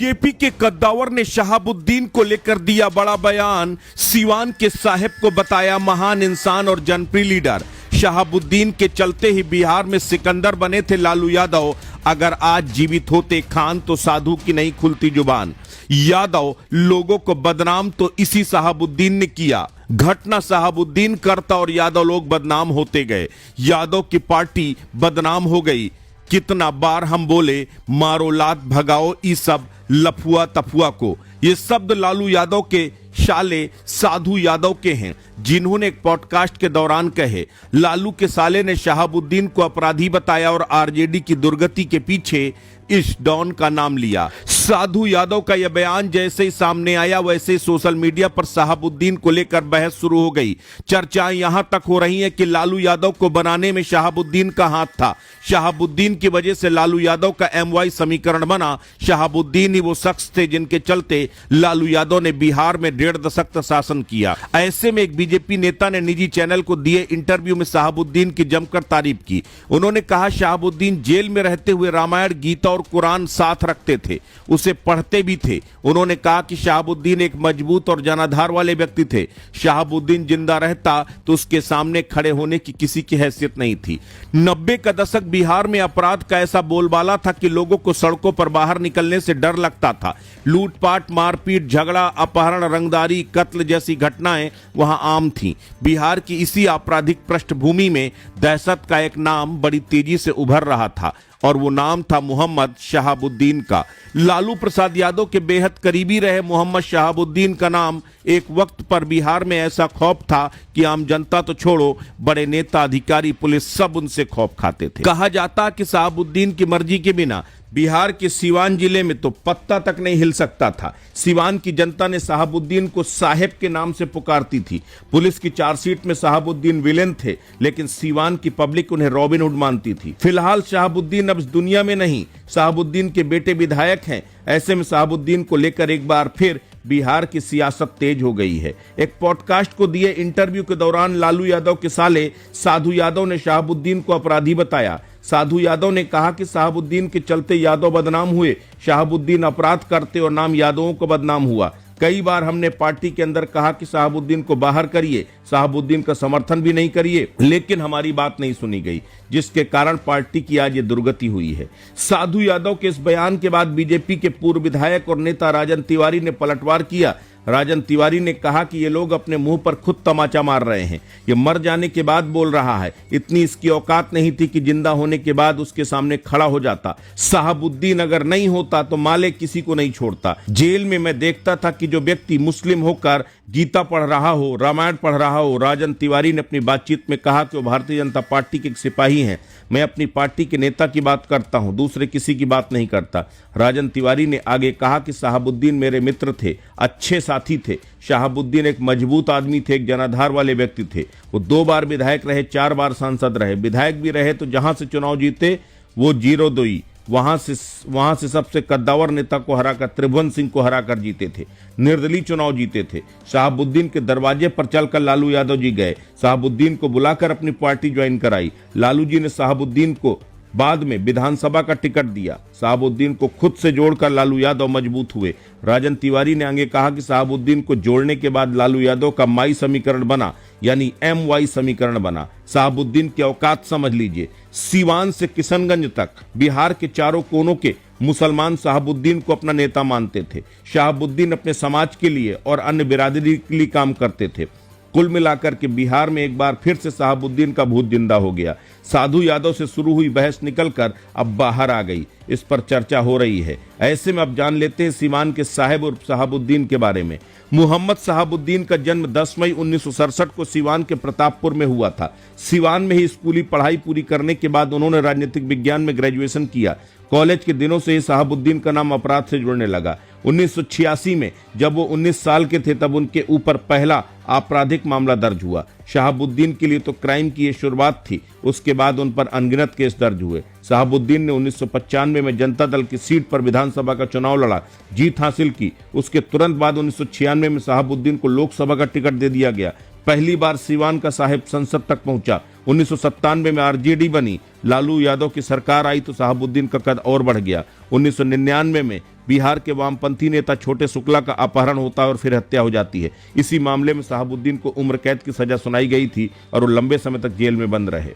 BJP के कद्दावर ने शहाबुद्दीन को लेकर दिया बड़ा बयान। सीवान के साहिब को बताया महान इंसान और जनप्रिय लीडर। शहाबुद्दीन के चलते ही बिहार में सिकंदर बने थे लालू यादव। अगर आज जीवित होते खान तो साधु की नहीं खुलती जुबान। यादव लोगों को बदनाम तो इसी शहाबुद्दीन ने किया। घटना शहाबुद्दीन करता और यादव लोग बदनाम होते गए। यादव की पार्टी बदनाम हो गई। कितना बार हम बोले मारो लात भगाओ इस सब लफुआ तफुआ को। ये शब्द लालू यादव के साले साधु यादव के हैं, जिन्होंने एक पॉडकास्ट के दौरान कहे। लालू के साले ने शहाबुद्दीन को अपराधी बताया और आरजेडी की दुर्गति के पीछे इस डॉन का नाम लिया। साधु यादव का यह बयान जैसे ही सामने आया वैसे ही सोशल मीडिया पर शहाबुद्दीन को लेकर बहस शुरू हो गई। चर्चाएं यहां तक हो रही हैं कि लालू यादव को बनाने में शहाबुद्दीन का हाथ था। शहाबुद्दीन की वजह से लालू यादव का MY समीकरण बना। शहाबुद्दीन ही वो शख्स थे जिनके चलते लालू यादव ने बिहार में 1.5 दशक तक शासन किया। ऐसे में एक बीजेपी नेता ने निजी चैनल को दिए इंटरव्यू में शहाबुद्दीन की जमकर तारीफ की। उन्होंने कहा शहाबुद्दीन जेल में रहते हुए रामायण, गीता और कुरान साथ रखते थे, उसे पढ़ते भी थे। उन्होंने कहा कि शहाबुद्दीन एक मजबूत और जनाधार वाले व्यक्ति थे। शहाबुद्दीन जिंदा रहता तो उसके सामने खड़े होने की किसी की हैसियत नहीं थी। 90 का दशक बिहार में अपराध का ऐसा बोलबाला था कि लोगों को सड़कों पर बाहर निकलने से डर लगता था। लूटपाट, मारपीट, झगड़ा, अपहरण, रंगदारी, कत्ल जैसी घटनाएं वहां आम थीं। बिहार की इसी आपराधिक पृष्ठभूमि में दहशत का एक नाम बड़ी तेजी से उभर रहा था और वो नाम था मोहम्मद शहाबुद्दीन का। लालू प्रसाद यादव के बेहद करीबी रहे मोहम्मद शहाबुद्दीन का नाम एक वक्त पर बिहार में ऐसा खौफ था कि आम जनता तो छोड़ो, बड़े नेता, अधिकारी, पुलिस सब उनसे खौफ खाते थे। कहा जाता कि शहाबुद्दीन की मर्जी के बिना बिहार के सीवान जिले में तो पत्ता तक नहीं हिल सकता था। सीवान की जनता ने शहाबुद्दीन को साहेब के नाम से पुकारती थी। पुलिस की चार्जशीट में शहाबुद्दीन विलेन थे, लेकिन सीवान की पब्लिक उन्हें रॉबिन हुड मानती थी। फिलहाल शहाबुद्दीन अब इस दुनिया में नहीं, शहाबुद्दीन के बेटे विधायक हैं। ऐसे में शहाबुद्दीन को लेकर एक बार फिर बिहार की सियासत तेज हो गई है। एक पॉडकास्ट को दिए इंटरव्यू के दौरान लालू यादव के साले साधु यादव ने शहाबुद्दीन को अपराधी बताया। साधु यादव ने कहा कि शहाबुद्दीन के चलते यादव बदनाम हुए। शहाबुद्दीन अपराध करते और नाम यादवों को बदनाम हुआ। कई बार हमने पार्टी के अंदर कहा कि शहाबुद्दीन को बाहर करिए, शहाबुद्दीन का समर्थन भी नहीं करिए, लेकिन हमारी बात नहीं सुनी गई, जिसके कारण पार्टी की आज ये दुर्गति हुई है। साधु यादव के इस बयान के बाद बीजेपी के पूर्व विधायक और नेता राजन तिवारी ने पलटवार किया। राजन तिवारी ने कहा कि ये लोग अपने मुंह पर खुद तमाचा मार रहे हैं। ये मर जाने के बाद बोल रहा है, इतनी इसकी औकात नहीं थी कि जिंदा होने के बाद उसके सामने खड़ा हो जाता। शहाबुद्दीन अगर नहीं होता तो माले किसी को नहीं छोड़ता। जेल में मैं देखता था कि जो व्यक्ति मुस्लिम होकर गीता पढ़ रहा हो, रामायण पढ़ रहा हो। राजन तिवारी ने अपनी बातचीत में कहा कि वो भारतीय जनता पार्टी के एक सिपाही हैं। मैं अपनी पार्टी के नेता की बात करता हूं, दूसरे किसी की बात नहीं करता। राजन तिवारी ने आगे कहा कि शहाबुद्दीन मेरे मित्र थे, अच्छे साथी थे। शहाबुद्दीन एक मजबूत आदमी थे, एक जनाधार वाले व्यक्ति थे। वो 2 बार विधायक रहे, 4 बार सांसद रहे। विधायक भी रहे तो जहां से चुनाव जीते वो 0-2 वहां से सबसे कद्दावर नेता को हराकर, त्रिभुवन सिंह को हराकर जीते थे। निर्दलीय चुनाव जीते थे। शहाबुद्दीन के दरवाजे पर चलकर लालू यादव जी गए, शहाबुद्दीन को बुलाकर अपनी पार्टी ज्वाइन कराई। लालू जी ने शहाबुद्दीन को बाद में विधानसभा का टिकट दिया। शहाबुद्दीन को खुद से जोड़कर लालू यादव मजबूत हुए। राजन तिवारी ने आगे कहा कि शहाबुद्दीन को जोड़ने के बाद लालू यादव का माई समीकरण बना, यानी MY समीकरण बना। शहाबुद्दीन की औकात समझ लीजिए। सीवान से किशनगंज तक बिहार के चारों कोनों के मुसलमान शहाबुद्दीन को अपना नेता मानते थे। शहाबुद्दीन अपने समाज के लिए और अन्य बिरादरी के लिए काम करते थे। कुल मिलाकर के बिहार में एक बार फिर से शहाबुद्दीन का भूत जिंदा हो गया। साधु यादव से शुरू हुई बहस निकलकर अब बाहर आ गई, इस पर चर्चा हो रही है। ऐसे में अब जान लेते हैं सीवान के साहिब और शहाबुद्दीन के बारे में। मोहम्मद शहाबुद्दीन का जन्म 10 मई 1967 को सीवान के प्रतापपुर में हुआ था। सीवान में ही स्कूली पढ़ाई पूरी करने के बाद उन्होंने राजनीतिक विज्ञान में ग्रेजुएशन किया। कॉलेज के दिनों से ही शहाबुद्दीन का नाम अपराध से जुड़ने लगा। 1986 में जब वो 19 साल के थे तब उनके ऊपर पहला आपराधिक मामला दर्ज हुआ। शहाबुद्दीन के लिए तो क्राइम की ये शुरुआत थी, उसके बाद उन पर अनगिनत केस दर्ज हुए। शहाबुद्दीन ने 1995 में जनता दल की सीट पर विधानसभा का चुनाव लड़ा, जीत हासिल की। उसके तुरंत बाद 1996 में शहाबुद्दीन को लोकसभा का टिकट दे दिया गया। पहली बार सीवान का साहिब संसद तक पहुंचा। 1997 में आरजेडी बनी, लालू यादव की सरकार आई तो शहाबुद्दीन का कद और बढ़ गया। 1999 में बिहार के वामपंथी नेता छोटे शुक्ला का अपहरण होता है और फिर हत्या हो जाती है। इसी मामले में शहाबुद्दीन को उम्र कैद की सजा सुनाई गई थी और वो लंबे समय तक जेल में बंद रहे।